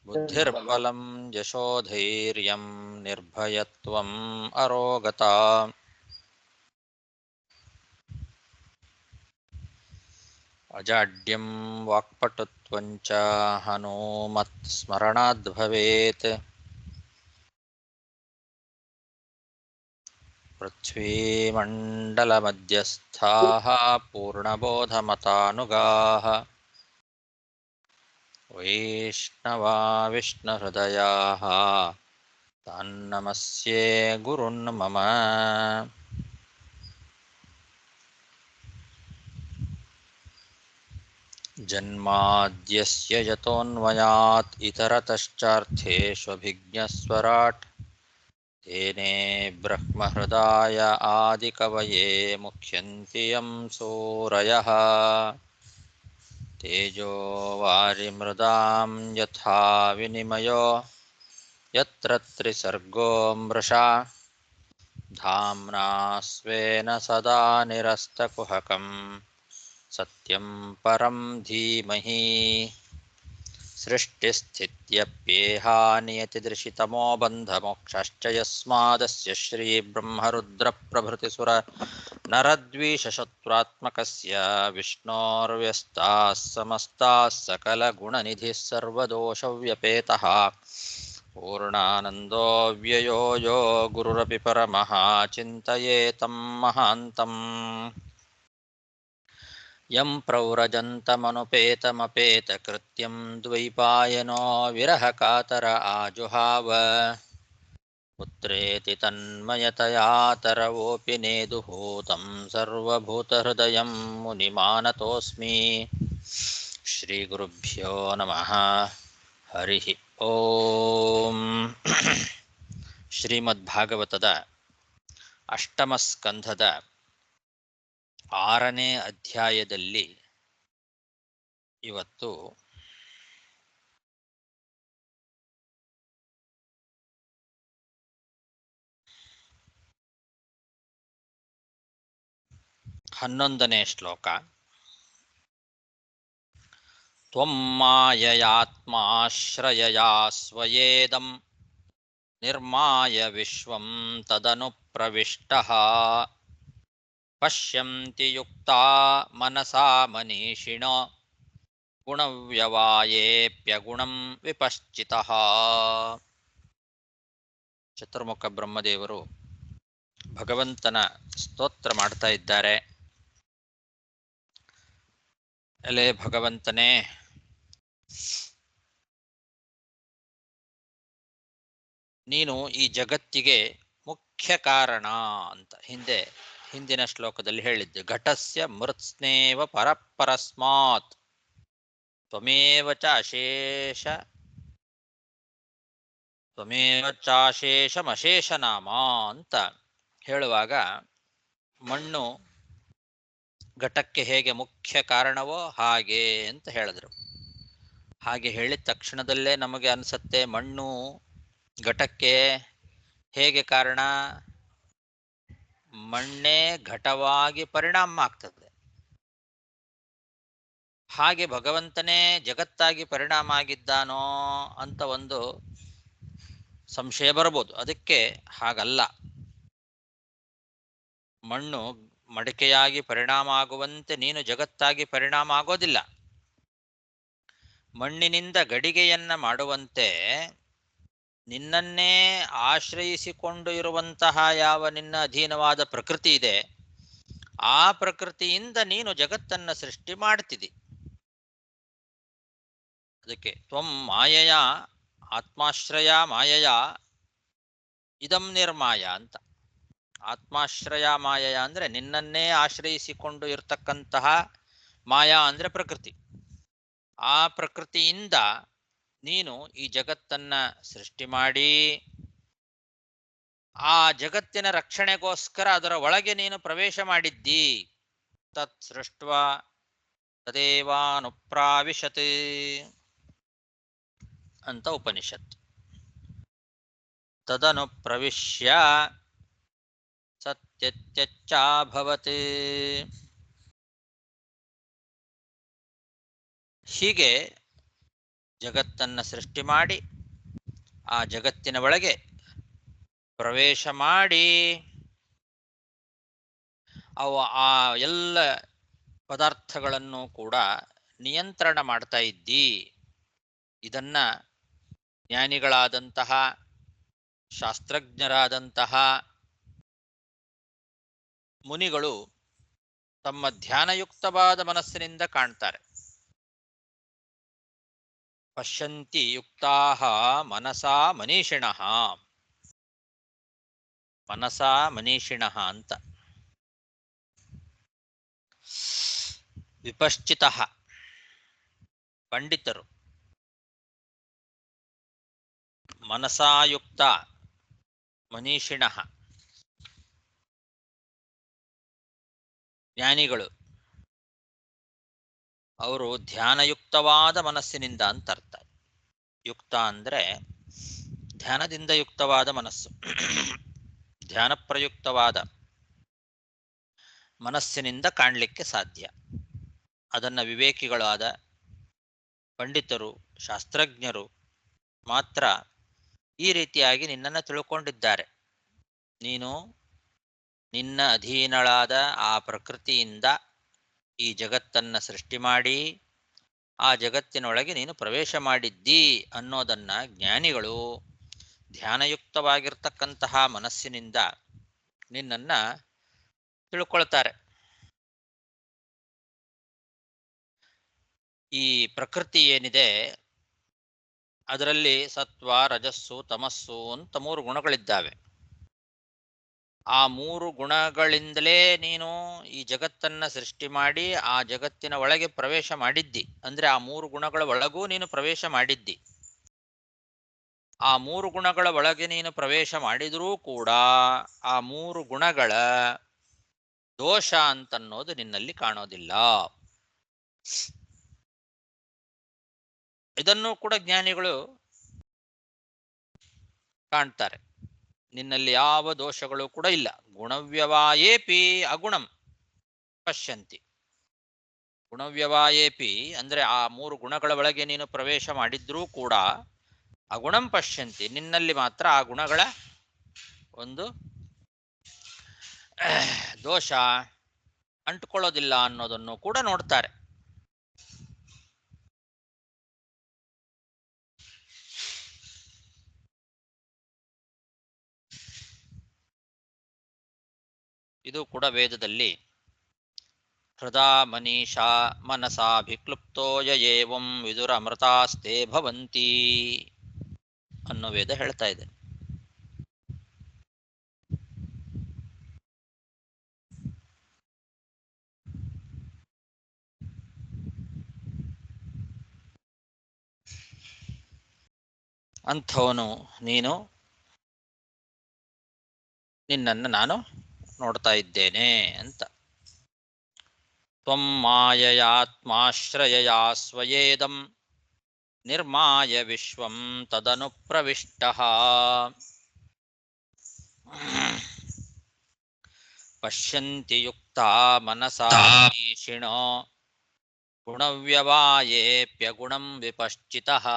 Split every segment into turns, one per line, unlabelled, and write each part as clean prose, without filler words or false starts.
ಬುದ್ಧಿರ್ಬಲಂ ಯಶೋಧೈರ್ಯಂ ನಿರ್ಭಯತ್ವಂ ಅರೋಗತಾ ಅಜಾಡ್ಯಂ ವಾಕ್ಪಟುತ್ವಂಚ ಹನುಮತ್ ಸ್ಮರಣಾದ್ ಭವೇತ್. ಪೃಥ್ವೀಮಂಡಲಮಧ್ಯಸ್ಥಾಃ ಪೂರ್ಣಬೋಧಮತಾನುಗಾಃ ವೈಷ್ಣವಾ ವಿಷ್ಣುಹೃದಯಾಃ ತಾನ್ನಮಸ್ಯೆ ಗುರುನ್ ಮಮ. ಜನ್ಮಾದ್ಯಸ್ಯ ಯತೋನ್ಮಯಾತ್ ಇತರತಶ್ಚಾರ್ಥೇಷ್ವಭಿಜ್ಞಸ್ವರಾಟ್ ತೇನೇ ಬ್ರಹ್ಮಹೃದಾಯ ಆದಿಕವಯೇ ಮುಖ್ಯಂತಿ ಯಂ ಸೂರಯಃ. ತೇಜೋ ವಾರಿಮೃದಾಂ ಯಥಾ ವಿನಿಮಯೋ ಯತ್ರ ತ್ರಿಸರ್ಗೋ ಮೃಷಾ ಧಾಮ್ನಾ ಸ್ವೇನ ಸದಾ ನಿರಸ್ತಕುಹಕಂ ಸತ್ಯಂ ಪರಂ ಧೀಮಹಿ. ಸೃಷ್ಟಿಸ್ಥಿತ್ಯಪ್ಯೇಹಾನಿಯತಿದೃಶಿತಮೋ ಬಂಧಮೋಕ್ಷಶ್ಚ ಯಸ್ಮಾದಸ್ಯ ಶ್ರೀಬ್ರಹ್ಮರುದ್ರಪ್ರಭೃತಿಸುರ ನರದ್ವೀಷಶತ್ರುತ್ಮಕಸ್ಯ ವಿಷ್ಣೋರ್ವ್ಯಸ್ತಾಃ ಸಮಸ್ತಾಃ ಸಕಲಗುಣನಿಧಿಃ ಸರ್ವದೋಷವ್ಯಪೇತಃ ಪೂರ್ಣಾನಂದೋ ವ್ಯಯೋ ಯೋ ಗುರುರಪಿ ಪರಮಃ ಚಿಂತಯೇತಂ ಮಹಾಂತಂ. ಯಂ ಪ್ರವ್ರಜन्तಮನುಪೇತಮಪೇತಕೃತ್ಯಂ ದ್ವೈಪಾಯನೋ ವಿರಹಕಾತರ ಆಜುಹಾವ ಪುತ್ರೇತಿ ತನ್ಮಯತಯಾ ತರವೋಪಿ ನೇದುಹೂತಂ ಸರ್ವಭೂತಹೃದಯಂ ಮುನಿಮಾನತೋಸ್ಮಿ. ಶ್ರೀಗುರುಭ್ಯೋ ನಮಃ. ಹರಿ ಓಂ. ಶ್ರೀಮದ್ಭಾಗವತದ ಅಷ್ಟಮ ಸ್ಕಂಧದ 6ನೇ ಅಧ್ಯಾಯದಲ್ಲಿ ಇವತ್ತು ಹನ್ನೊಂದನೇ ಶ್ಲೋಕ. ತ್ವಂ ಮಾಯಯಾತ್ಮಾಶ್ರಯಯಾ ಸ್ವಯೇದಂ ನಿರ್ಮಾಯ ವಿಶ್ವಂ ತದನು ಪ್ರವಿಷ್ಟಃ ಪಶ್ಯಂತಿ ಯುಕ್ತಾ ಮನಸಾ ಮನೀಷಿಣೋ ಗುಣವ್ಯವಾಯೇಪ್ಯಗುಣಂ ವಿಪಶ್ಚಿತಃ. ಚತುರ್ಮುಖ ಬ್ರಹ್ಮದೇವರು ಭಗವಂತನ ಸ್ತೋತ್ರ ಮಾಡ್ತಾ ಇದ್ದಾರೆ. ಎಲೆ ಭಗವಂತನೇ, ನೀನು ಈ ಜಗತ್ತಿಗೆ ಮುಖ್ಯ ಕಾರಣ ಅಂತ ಹಿಂದಿನ ಶ್ಲೋಕದಲ್ಲಿ ಹೇಳಿದ್ದೆ. ಘಟಸ್ಯ ಮೃತ್ಸ್ನೇವ ಪರಪರಸ್ಮಾತ್ ತ್ವಮೇವ ಚಾಶೇಷಮಶೇಷನಾಮ ಅಂತ ಹೇಳುವಾಗ ಮಣ್ಣು ಘಟಕ್ಕೆ ಹೇಗೆ ಮುಖ್ಯ ಕಾರಣವೋ ಹಾಗೆ ಅಂತ ಹೇಳಿದ್ರು. ಹಾಗೆ ಹೇಳಿದ ತಕ್ಷಣದಲ್ಲೇ ನಮಗೆ ಅನಿಸುತ್ತೆ ಮಣ್ಣು ಘಟಕ್ಕೆ ಹೇಗೆ ಕಾರಣ? ಮಣ್ಣೇ ಘಟವಾಗಿ ಪರಿಣಾಮ ಆಗ್ತದೆ. ಹಾಗೆ ಭಗವಂತನೇ ಜಗತ್ತಾಗಿ ಪರಿಣಾಮ ಆಗಿದ್ದಾನೋ ಅಂತ ಒಂದು ಸಂಶಯ ಬರಬಹುದು. ಅದಕ್ಕೆ ಹಾಗಲ್ಲ. ಮಣ್ಣು ಮಡಿಕೆಯಾಗಿ ಪರಿಣಾಮ ಆಗುವಂತೆ ನೀನು ಜಗತ್ತಾಗಿ ಪರಿಣಾಮ ಆಗೋದಿಲ್ಲ. ಮಣ್ಣಿನಿಂದ ಗಡಿಗೆಯನ್ನ ಮಾಡುವಂತೆ ನಿನ್ನನ್ನೇ ಆಶ್ರಯಿಸಿಕೊಂಡು ಇರುವಂತಹ ಯಾವ ನಿನ್ನ ಅಧೀನವಾದ ಪ್ರಕೃತಿ ಇದೆ, ಆ ಪ್ರಕೃತಿಯಿಂದ ನೀನು ಜಗತ್ತನ್ನ ಸೃಷ್ಟಿ ಮಾಡ್ತಿದ್ದಿ. ಅದಕ್ಕೆ ತ್ವಂ ಮಾಯಯ ಆತ್ಮಾಶ್ರಯ ಮಾಯಯ ಇದಂ ನಿರ್ಮಾಯ ಅಂತ. ಆತ್ಮಾಶ್ರಯ ಮಾಯಯ ಅಂದ್ರೆ ನಿನ್ನನ್ನೇ ಆಶ್ರಯಿಸಿಕೊಂಡು ಇರತಕ್ಕಂತಹ, ಮಾಯಾ ಅಂದ್ರೆ ಪ್ರಕೃತಿ. ಆ ಪ್ರಕೃತಿಯಿಂದ ನೀನು ಈ ಜಗತ್ತನ್ನ ಸೃಷ್ಟಿ ಮಾಡಿ ಆ ಜಗತ್ತಿನ ರಕ್ಷಣೆಗೋಸ್ಕರ ಅದರ ಒಳಗೆ ನೀನು ಪ್ರವೇಶ ಮಾಡಿದ್ದಿ. ತತ್ ಸೃಷ್ಟ್ವಾ ತದೇವಾನುಪ್ರಾವಿಶತ್ ಅಂತ ಉಪನಿಷತ್. ತದನು ಪ್ರವಿಶ್ಯ ಸತ್ಯತ್ಯಚ್ಚಾಭವತ್. ಹೀಗೆ ಜಗತ್ತನ್ನು ಸೃಷ್ಟಿ ಮಾಡಿ ಆ ಜಗತ್ತಿನ ಒಳಗೆ ಪ್ರವೇಶ ಮಾಡಿ ಅವು ಆ ಎಲ್ಲ ಪದಾರ್ಥಗಳನ್ನು ಕೂಡ ನಿಯಂತ್ರಣ ಮಾಡ್ತಾ ಇದ್ದಿ. ಇದನ್ನ ಜ್ಞಾನಿಗಳಾದಂತಹ ಶಾಸ್ತ್ರಜ್ಞರಾದಂತಹ ಮುನಿಗಳು ತಮ್ಮ ಧ್ಯಾನಯುಕ್ತವಾದ ಮನಸ್ಸಿನಿಂದ ಕಾಣ್ತಾರೆ. ಪಶ್ಯಂತಿ ಯುಕ್ತಾಹ ಮನಸಾ ಮನೀಷಿಣಃ, ಮನಸಾ ಮನೀಷಿಣಃ ಅಂತ. ವಿಪಶ್ಚಿತಃ ಪಂಡಿತರು, ಮನಸಾಯುಕ್ತ ಮನೀಷಿಣಃ ಜ್ಞಾನಿಗಳು, ಅವರು ಧ್ಯಾನಯುಕ್ತವಾದ ಮನಸ್ಸಿನಿಂದ ಅಂತ ಅರ್ಥ. ಯುಕ್ತ ಅಂದರೆ ಧ್ಯಾನದಿಂದ ಯುಕ್ತವಾದ ಮನಸ್ಸು, ಧ್ಯಾನ ಪ್ರಯುಕ್ತವಾದ ಮನಸ್ಸಿನಿಂದ ಕಾಣಲಿಕ್ಕೆ ಸಾಧ್ಯ. ಅದನ್ನು ವಿವೇಕಿಗಳಾದ ಪಂಡಿತರು, ಶಾಸ್ತ್ರಜ್ಞರು ಮಾತ್ರ ಈ ರೀತಿಯಾಗಿ ನಿನ್ನನ್ನು ತಿಳ್ಕೊಂಡಿದ್ದಾರೆ. ನೀನು ನಿನ್ನ ಅಧೀನಳಾದ ಆ ಪ್ರಕೃತಿಯಿಂದ ಈ ಜಗತ್ತನ್ನು ಸೃಷ್ಟಿ ಮಾಡಿ ಆ ಜಗತ್ತಿನೊಳಗೆ ನೀನು ಪ್ರವೇಶ ಮಾಡಿದ್ದಿ ಅನ್ನೋದನ್ನು ಜ್ಞಾನಿಗಳು ಧ್ಯಾನಯುಕ್ತವಾಗಿರ್ತಕ್ಕಂತಹ ಮನಸ್ಸಿನಿಂದ ನಿನ್ನನ್ನು ತಿಳ್ಕೊಳ್ತಾರೆ. ಈ ಪ್ರಕೃತಿ ಏನಿದೆ ಅದರಲ್ಲಿ ಸತ್ವ, ರಜಸ್ಸು, ತಮಸ್ಸು ಅಂತ 3 ಗುಣಗಳಿದ್ದಾವೆ. ಆ 3 ಗುಣಗಳಿಂದಲೇ ನೀನು ಈ ಜಗತ್ತನ್ನು ಸೃಷ್ಟಿ ಮಾಡಿ ಆ ಜಗತ್ತಿನ ಒಳಗೆ ಪ್ರವೇಶ ಮಾಡಿದ್ದಿ. ಅಂದರೆ ಆ 3 ಗುಣಗಳ ಒಳಗೂ ನೀನು ಪ್ರವೇಶ ಮಾಡಿದ್ದಿ. ಆ 3 ಗುಣಗಳ ಒಳಗೆ ನೀನು ಪ್ರವೇಶ ಮಾಡಿದರೂ ಕೂಡ ಆ 3 ಗುಣಗಳ ದೋಷ ಅಂತನ್ನೋದು ನಿನ್ನಲ್ಲಿ ಕಾಣೋದಿಲ್ಲ. ಇದನ್ನು ಕೂಡ ಜ್ಞಾನಿಗಳು ಕಾಣ್ತಾರೆ. ನಿನ್ನಲ್ಲಿ ಯಾವ ದೋಷಗಳು ಕೂಡ ಇಲ್ಲ. ಗುಣವ್ಯವಾಯೇಪಿ ಅಗುಣಂ ಪಶ್ಯಂತಿ. ಗುಣವ್ಯವಾಯೇಪಿ ಅಂದರೆ ಆ 3 ಗುಣಗಳ ಒಳಗೆ ನೀನು ಪ್ರವೇಶ ಮಾಡಿದ್ರೂ ಕೂಡ ಅಗುಣಂ ಪಶ್ಯಂತಿ, ನಿನ್ನಲ್ಲಿ ಮಾತ್ರ ಆ ಗುಣಗಳ ಒಂದು ದೋಷ ಅಂಟುಕೊಳ್ಳೋದಿಲ್ಲ ಅನ್ನೋದನ್ನು ಕೂಡ ನೋಡ್ತಾರೆ. ಇದು ಕೂಡ ವೇದದಲ್ಲಿ ಹೃದಾ ಮನೀಷಾ ಮನಸಾಭಿಕ್ಲುಪ್ತೋ ಯಯೇವಂ ವಿದುರ ಅಮೃತಾಸ್ತೆ ಭವಂತಿ ಅನ್ನೋ ವೇದ ಹೇಳ್ತಾ ಇದೆ. ಅಂಥವನು ನೀನು, ನಿನ್ನನ್ನು ನಾನು ನೋಡ್ತಾ ಇದ್ದೇನೆ ಅಂತ. ತ್ವಂ ಮಾಯಯಾತ್ಮಾಶ್ರಯಯಾ ಸ್ವಯೇದಂ ನಿರ್ಮಾಯ ವಿಶ್ವಂ ತದನು ಪ್ರವಿಷ್ಟಃ ಪಶ್ಯಂತಿ ಯುಕ್ತಾ ಮನಸಾ ಮನೀಷಿಣೋ ಗುಣವ್ಯವಾಯೇಪ್ಯಗುಣಂ ವಿಪಶ್ಚಿತಃ.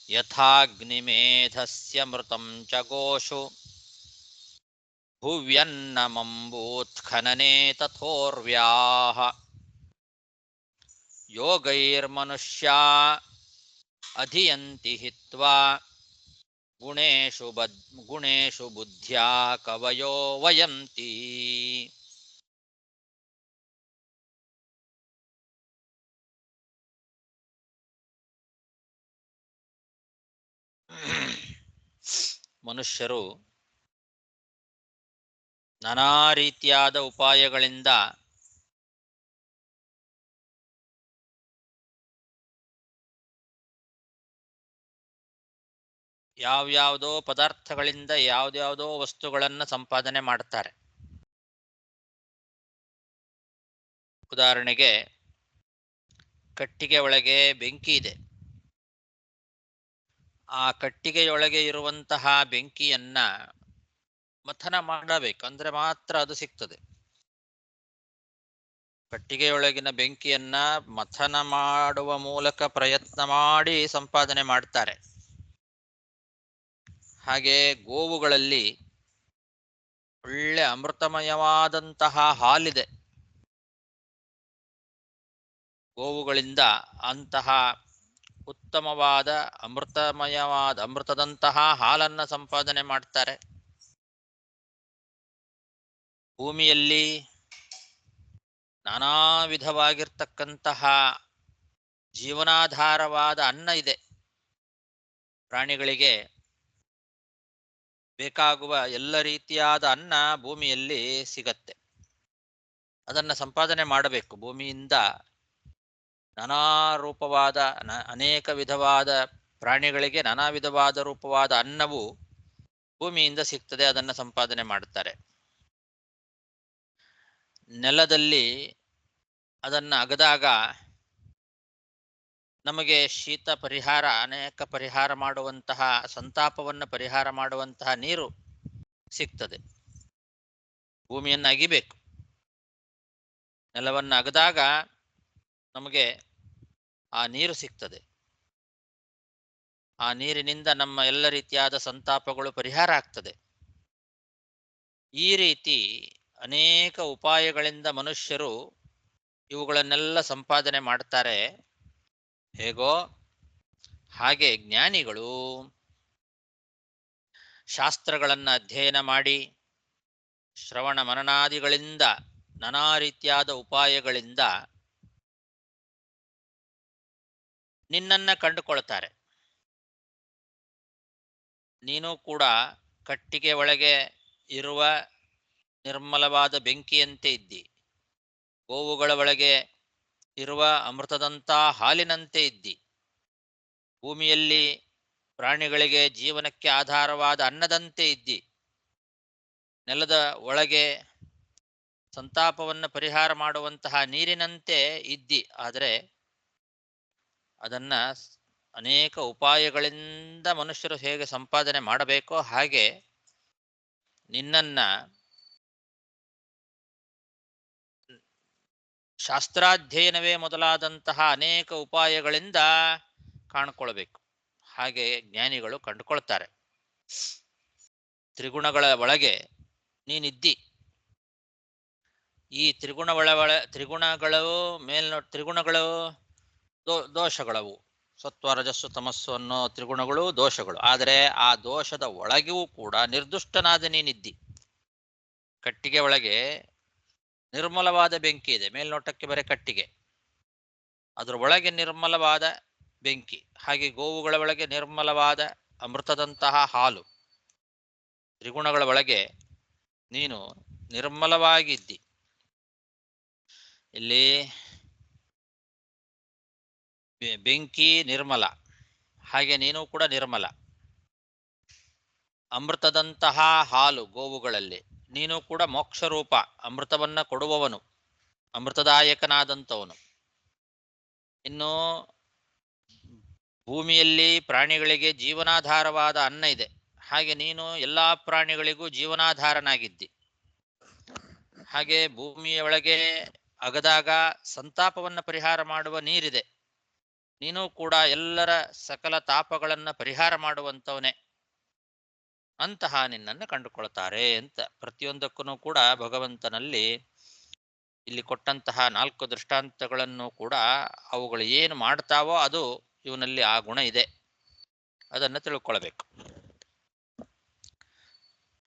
ಯಥಾಗ್ನಿಮೇಧಸ್ಯ ಮೃತಂ ಚ ಗೋಷು ಭುವ್ಯನ್ನಮಂಬೂತ್ಖನನೆ ತಥೋರ್ವ್ಯಾಃ ಯೋಗೈರ್ಮನುಷ್ಯಾ ಅಧಿಯಂತಿ ಹಿತ್ವಾ ಗುಣೇಶು ಬುದ್ಧ್ಯಾ ಕವಯೋ ವಯಂತಿ. ಮನುಷ್ಯರು ನಾನಾ ರೀತಿಯಾದ ಉಪಾಯಗಳಿಂದ ಯಾವ್ಯಾವುದೋ ಪದಾರ್ಥಗಳಿಂದ ಯಾವ್ದ್ಯಾವುದೋ ವಸ್ತುಗಳನ್ನು ಸಂಪಾದನೆ ಮಾಡ್ತಾರೆ. ಉದಾಹರಣೆಗೆ, ಕಟ್ಟಿಗೆ ಒಳಗೆ ಬೆಂಕಿ ಇದೆ. ಆ ಕಟ್ಟಿಗೆಯೊಳಗೆ ಇರುವಂತಹ ಬೆಂಕಿಯನ್ನ ಮಥನ ಮಾಡಬೇಕಂದ್ರೆ ಮಾತ್ರ ಅದು ಸಿಗ್ತದೆ. ಕಟ್ಟಿಗೆಯೊಳಗಿನ ಬೆಂಕಿಯನ್ನ ಮಥನ ಮಾಡುವ ಮೂಲಕ ಪ್ರಯತ್ನ ಮಾಡಿ ಸಂಪಾದನೆ ಮಾಡ್ತಾರೆ. ಹಾಗೆ ಗೋವುಗಳಲ್ಲಿ ಒಳ್ಳೆ ಅಮೃತಮಯವಾದಂತಹ ಹಾಲಿದೆ. ಗೋವುಗಳಿಂದ ಅಂತಹ ಉತ್ತಮವಾದ ಅಮೃತದಂತಹ ಹಾಲನ್ನ ಸಂಪಾದನೆ ಮಾಡ್ತಾರೆ. ಭೂಮಿಯಲ್ಲಿ ನಾನಾ ವಿಧವಾಗಿರ್ತಕ್ಕಂತಹ ಜೀವನಾಧಾರವಾದ ಅನ್ನ ಇದೆ. ಪ್ರಾಣಿಗಳಿಗೆ ಬೇಕಾಗುವ ಎಲ್ಲ ರೀತಿಯಾದ ಅನ್ನ ಭೂಮಿಯಲ್ಲಿ ಸಿಗತ್ತೆ. ಅದನ್ನ ಸಂಪಾದನೆ ಮಾಡಬೇಕು. ಭೂಮಿಯಿಂದ ನಾನಾ ರೂಪವಾದ ಅನೇಕ ವಿಧವಾದ ಪ್ರಾಣಿಗಳಿಗೆ ನಾನಾ ವಿಧವಾದ ರೂಪವಾದ ಅನ್ನವು ಭೂಮಿಯಿಂದ ಸಿಗ್ತದೆ. ಅದನ್ನ ಸಂಪಾದನೆ ಮಾಡುತ್ತಾರೆ. ನೆಲದಲ್ಲಿ ಅದನ್ನ ಅಗದಾಗ ನಮಗೆ ಶೀತ ಪರಿಹಾರ, ಅನೇಕ ಪರಿಹಾರ ಮಾಡುವಂತಹ, ಸಂತಾಪವನ್ನು ಪರಿಹಾರ ಮಾಡುವಂತಹ ನೀರು ಸಿಗ್ತದೆ. ಭೂಮಿಯನ್ನು ಅಗಿಬೇಕು. ನೆಲವನ್ನು ಅಗದಾಗ ನಮಗೆ ಆ ನೀರು ಸಿಗ್ತದೆ. ಆ ನೀರಿನಿಂದ ನಮ್ಮ ಎಲ್ಲ ರೀತಿಯಾದ ಸಂತಾಪಗಳು ಪರಿಹಾರ ಆಗ್ತದೆ. ಈ ರೀತಿ ಅನೇಕ ಉಪಾಯಗಳಿಂದ ಮನುಷ್ಯರು ಇವುಗಳನ್ನೆಲ್ಲ ಸಂಪಾದನೆ ಮಾಡ್ತಾರೆ. ಹೇಗೋ ಹಾಗೆ ಜ್ಞಾನಿಗಳು ಶಾಸ್ತ್ರಗಳನ್ನು ಅಧ್ಯಯನ ಮಾಡಿ ಶ್ರವಣ ಮನನಾದಿಗಳಿಂದ ನಾನಾ ರೀತಿಯಾದ ಉಪಾಯಗಳಿಂದ ನಿನ್ನನ್ನ ಕಂಡುಕೊಳ್ತಾರೆ. ನೀನು ಕೂಡ ಕಟ್ಟಿಗೆ ಒಳಗೆ ಇರುವ ನಿರ್ಮಲವಾದ ಬೆಂಕಿಯಂತೆ ಇದ್ದಿ. ಗೋವುಗಳ ಒಳಗೆ ಇರುವ ಅಮೃತದಂಥ ಹಾಲಿನಂತೆ ಇದ್ದಿ. ಭೂಮಿಯಲ್ಲಿ ಪ್ರಾಣಿಗಳಿಗೆ ಜೀವನಕ್ಕೆ ಆಧಾರವಾದ ಅನ್ನದಂತೆ ಇದ್ದಿ. ನೆಲದ ಒಳಗೆ ಸಂತಾಪವನ್ನು ಪರಿಹಾರ ಮಾಡುವಂತಹ ನೀರಿನಂತೆ ಇದ್ದಿ. ಆದರೆ ಅದನ್ನ ಅನೇಕ ಉಪಾಯಗಳಿಂದ ಮನುಷ್ಯರು ಹೇಗೆ ಸಂಪಾದನೆ ಮಾಡಬೇಕೋ ಹಾಗೆ ನಿನ್ನನ್ನ ಶಾಸ್ತ್ರಾಧ್ಯಯನವೇ ಮೊದಲಾದಂತಹ ಅನೇಕ ಉಪಾಯಗಳಿಂದ ಕಾಣ್ಕೊಳ್ಬೇಕು. ಹಾಗೆ ಜ್ಞಾನಿಗಳು ಕಂಡುಕೊಳ್ತಾರೆ. ತ್ರಿಗುಣಗಳ ಒಳಗೆ ನೀನಿದ್ದಿ. ಈ ತ್ರಿಗುಣಗಳು ದೋಷಗಳವು. ಸತ್ವ ರಜಸ್ಸು ತಮಸ್ಸು ಅನ್ನೋ ತ್ರಿಗುಣಗಳು ದೋಷಗಳು. ಆದರೆ ಆ ದೋಷದ ಒಳಗೂ ಕೂಡ ನಿರ್ದುಷ್ಟನಾದ ನೀನಿದ್ದಿ. ಕಟ್ಟಿಗೆ ಒಳಗೆ ನಿರ್ಮಲವಾದ ಬೆಂಕಿ ಇದೆ. ಮೇಲ್ನೋಟಕ್ಕೆ ಬರೀ ಕಟ್ಟಿಗೆ, ಅದರ ಒಳಗೆ ನಿರ್ಮಲವಾದ ಬೆಂಕಿ. ಹಾಗೆ ಗೋವುಗಳ ಒಳಗೆ ನಿರ್ಮಲವಾದ ಅಮೃತದಂತಹ ಹಾಲು. ತ್ರಿಗುಣಗಳ ಒಳಗೆ ನೀನು ನಿರ್ಮಲವಾಗಿದ್ದಿ. ಇಲ್ಲಿ ಬೆಂಕಿ ನಿರ್ಮಲ, ಹಾಗೆ ನೀನು ಕೂಡ ನಿರ್ಮಲ. ಅಮೃತದಂತಹ ಹಾಲು ಗೋವುಗಳಲ್ಲಿ, ನೀನು ಕೂಡ ಮೋಕ್ಷರೂಪ ಅಮೃತವನ್ನ ಕೊಡುವವನು, ಅಮೃತದಾಯಕನಾದಂಥವನು. ಇನ್ನು ಭೂಮಿಯಲ್ಲಿ ಪ್ರಾಣಿಗಳಿಗೆ ಜೀವನಾಧಾರವಾದ ಅನ್ನ ಇದೆ. ಹಾಗೆ ನೀನು ಎಲ್ಲಾ ಪ್ರಾಣಿಗಳಿಗೂ ಜೀವನಾಧಾರನಾಗಿದ್ದಿ. ಹಾಗೆ ಭೂಮಿಯ ಒಳಗೆ ಅಗದಾಗ ಸಂತಾಪವನ್ನು ಪರಿಹಾರ ಮಾಡುವ ನೀರಿದೆ. ನೀನು ಕೂಡ ಎಲ್ಲರ ಸಕಲ ತಾಪಗಳನ್ನ ಪರಿಹಾರ ಮಾಡುವಂಥವನೇ. ಅಂತಹ ನಿನ್ನನ್ನು ಕಂಡುಕೊಳ್ತಾರೆ ಅಂತ ಪ್ರತಿಯೊಂದಕ್ಕೂ ಕೂಡ ಭಗವಂತನಲ್ಲಿ ಇಲ್ಲಿ ಕೊಟ್ಟಂತಹ 4 ದೃಷ್ಟಾಂತಗಳನ್ನು ಕೂಡ ಅವುಗಳು ಏನು ಮಾಡ್ತಾವೋ ಅದು ಇವನಲ್ಲಿ ಆ ಗುಣ ಇದೆ. ಅದನ್ನು ತಿಳ್ಕೊಳ್ಬೇಕು.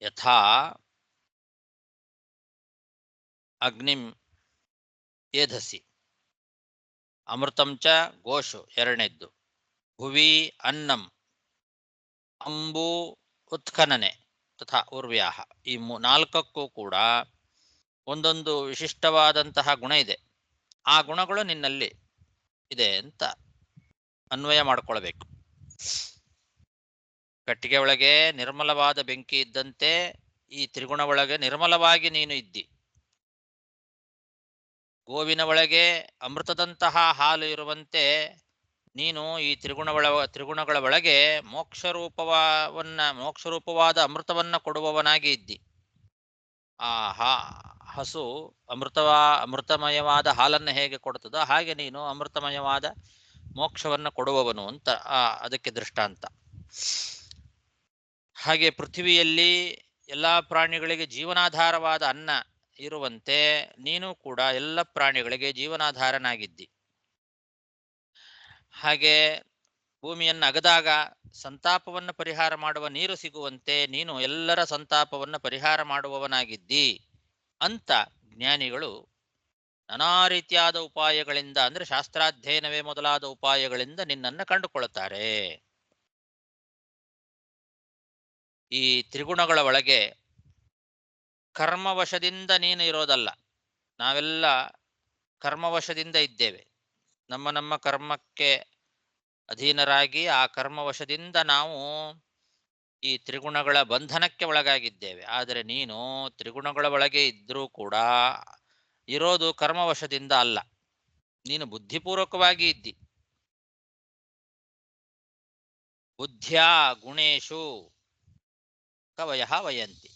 ಯಥಾ ಅಗ್ನಿಂ ಏಧಸಿ ಅಮೃತಂ ಚ ಗೋಷು ಎರಡನೇದ್ದು, ಭುವಿ ಅನ್ನಂ ಅಂಬು ಉತ್ಖನನೆ ತಥಾ ಉರ್ವ್ಯಾಹ. ಈ 4ಕ್ಕೂ ಕೂಡ ಒಂದೊಂದು ವಿಶಿಷ್ಟವಾದಂತಹ ಗುಣ ಇದೆ. ಆ ಗುಣಗಳು ನಿನ್ನಲ್ಲಿ ಇದೆ ಅಂತ ಅನ್ವಯ ಮಾಡಿಕೊಳ್ಬೇಕು. ಕಟ್ಟಿಗೆ ಒಳಗೆ ನಿರ್ಮಲವಾದ ಬೆಂಕಿ ಇದ್ದಂತೆ ಈ ತ್ರಿಗುಣ ಒಳಗೆ ನಿರ್ಮಲವಾಗಿ ನೀನು ಇದ್ದಿ. ಗೋವಿನ ಒಳಗೆ ಅಮೃತದಂತಹ ಹಾಲು ಇರುವಂತೆ ನೀನು ಈ ತ್ರಿಗುಣಗಳ ಒಳಗೆ ಮೋಕ್ಷರೂಪವಾದ ಅಮೃತವನ್ನ ಕೊಡುವವನಾಗಿ ಇದ್ದಿ. ಹಸು ಅಮೃತಮಯವಾದ ಹಾಲನ್ನು ಹೇಗೆ ಕೊಡ್ತದೋ ಹಾಗೆ ನೀನು ಅಮೃತಮಯವಾದ ಮೋಕ್ಷವನ್ನು ಕೊಡುವವನು ಅಂತ ಅದಕ್ಕೆ ದೃಷ್ಟಾಂತ. ಹಾಗೆ ಪೃಥ್ವಿಯಲ್ಲಿ ಎಲ್ಲ ಪ್ರಾಣಿಗಳಿಗೆ ಜೀವನಾಧಾರವಾದ ಅನ್ನ ಇರುವಂತೆ ನೀನು ಕೂಡ ಎಲ್ಲ ಪ್ರಾಣಿಗಳಿಗೆ ಜೀವನಾಧಾರನಾಗಿದ್ದಿ. ಹಾಗೆ ಭೂಮಿಯನ್ನು ಅಗದಾಗ ಸಂತಾಪವನ್ನು ಪರಿಹಾರ ಮಾಡುವ ನೀರು ಸಿಗುವಂತೆ ನೀನು ಎಲ್ಲರ ಸಂತಾಪವನ್ನು ಪರಿಹಾರ ಮಾಡುವವನಾಗಿದ್ದಿ ಅಂತ ಜ್ಞಾನಿಗಳು ನಾನಾ ರೀತಿಯಾದ ಉಪಾಯಗಳಿಂದ, ಅಂದ್ರೆ ಶಾಸ್ತ್ರಾಧ್ಯಯನವೇ ಮೊದಲಾದ ಉಪಾಯಗಳಿಂದ ನಿನ್ನನ್ನು ಕಂಡುಕೊಳ್ಳುತ್ತಾರೆ. ಈ ತ್ರಿಗುಣಗಳ ಒಳಗೆ ಕರ್ಮವಶದಿಂದ ನೀನು ಇರೋದಲ್ಲ, ನಾವೆಲ್ಲ ಕರ್ಮವಶದಿಂದ ಇದ್ದೇವೆ. ನಮ್ಮ ನಮ್ಮ ಕರ್ಮಕ್ಕೆ ಅಧೀನರಾಗಿ ಆ ಕರ್ಮವಶದಿಂದ ನಾವು ಈ ತ್ರಿಗುಣಗಳ ಬಂಧನಕ್ಕೆ ಒಳಗಾಗಿದ್ದೇವೆ. ಆದರೆ ನೀನು ತ್ರಿಗುಣಗಳ ಒಳಗೆ ಇದ್ರೂ ಕೂಡ ಇರೋದು ಕರ್ಮವಶದಿಂದ ಅಲ್ಲ, ನೀನು ಬುದ್ಧಿಪೂರ್ವಕವಾಗಿ ಇದ್ದಿ. ಬುದ್ಧ್ಯಾ ಗುಣೇಶು ಕವಯಃ ವಯಂತಿ.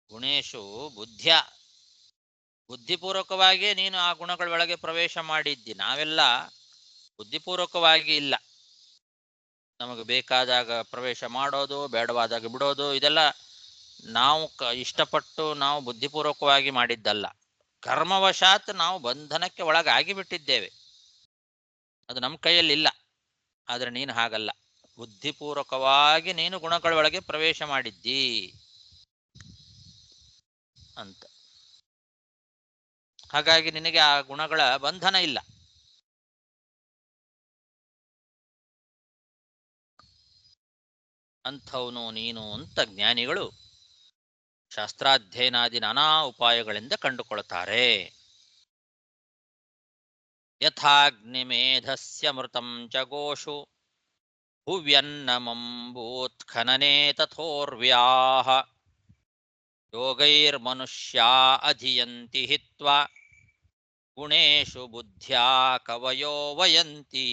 ಗುಣೇಶು ಬುದ್ಧ್ಯ, ಬುದ್ಧಿಪೂರ್ವಕವಾಗಿಯೇ ನೀನು ಆ ಗುಣಗಳೊಳಗೆ ಪ್ರವೇಶ ಮಾಡಿದ್ದಿ. ನಾವೆಲ್ಲ ಬುದ್ಧಿಪೂರ್ವಕವಾಗಿ ಇಲ್ಲ. ನಮಗೆ ಬೇಕಾದಾಗ ಪ್ರವೇಶ ಮಾಡೋದು, ಬೇಡವಾದಾಗ ಬಿಡೋದು, ಇದೆಲ್ಲ ನಾವು ಇಷ್ಟಪಟ್ಟು ನಾವು ಬುದ್ಧಿಪೂರ್ವಕವಾಗಿ ಮಾಡಿದ್ದಲ್ಲ. ಕರ್ಮವಶಾತ್ ನಾವು ಬಂಧನಕ್ಕೆ ಒಳಗಾಗಿ ಬಿಟ್ಟಿದ್ದೇವೆ. ಅದು ನಮ್ಮ ಕೈಯಲ್ಲಿಲ್ಲ. ಆದರೆ ನೀನು ಹಾಗಲ್ಲ, ಬುದ್ಧಿಪೂರ್ವಕವಾಗಿ ನೀನು ಗುಣಗಳೊಳಗೆ ಪ್ರವೇಶ ಮಾಡಿದ್ದಿ ಅಂತ. ಹಾಗಾಗಿ ನಿನಗೆ ಆ ಗುಣಗಳ ಬಂಧನ ಇಲ್ಲ. ಅಂಥವನು ನೀನು ಅಂತ ಜ್ಞಾನಿಗಳು ಶಾಸ್ತ್ರಾಧ್ಯಯನಾದಿ ನಾನಾ ಉಪಾಯಗಳಿಂದ ಕಂಡುಕೊಳ್ತಾರೆ. ಯಥಾಗ್ನಿಮೇಧಸ್ಯ ಮೃತಂ ಚ ಗೋಷು ಭುವ್ಯನ್ನಮಂಬೂತ್ಖನನೆ ತಥೋರ್ವ್ಯಾಃ ಯೋಗೈರ್ಮನುಷ್ಯಾ ಅಧಿಯಂತಿ ಹಿತ್ವಾ ಗುಣೇಶು ಬುದ್ಧ್ಯಾ ಕವಯೋ ವಯಂತಿ.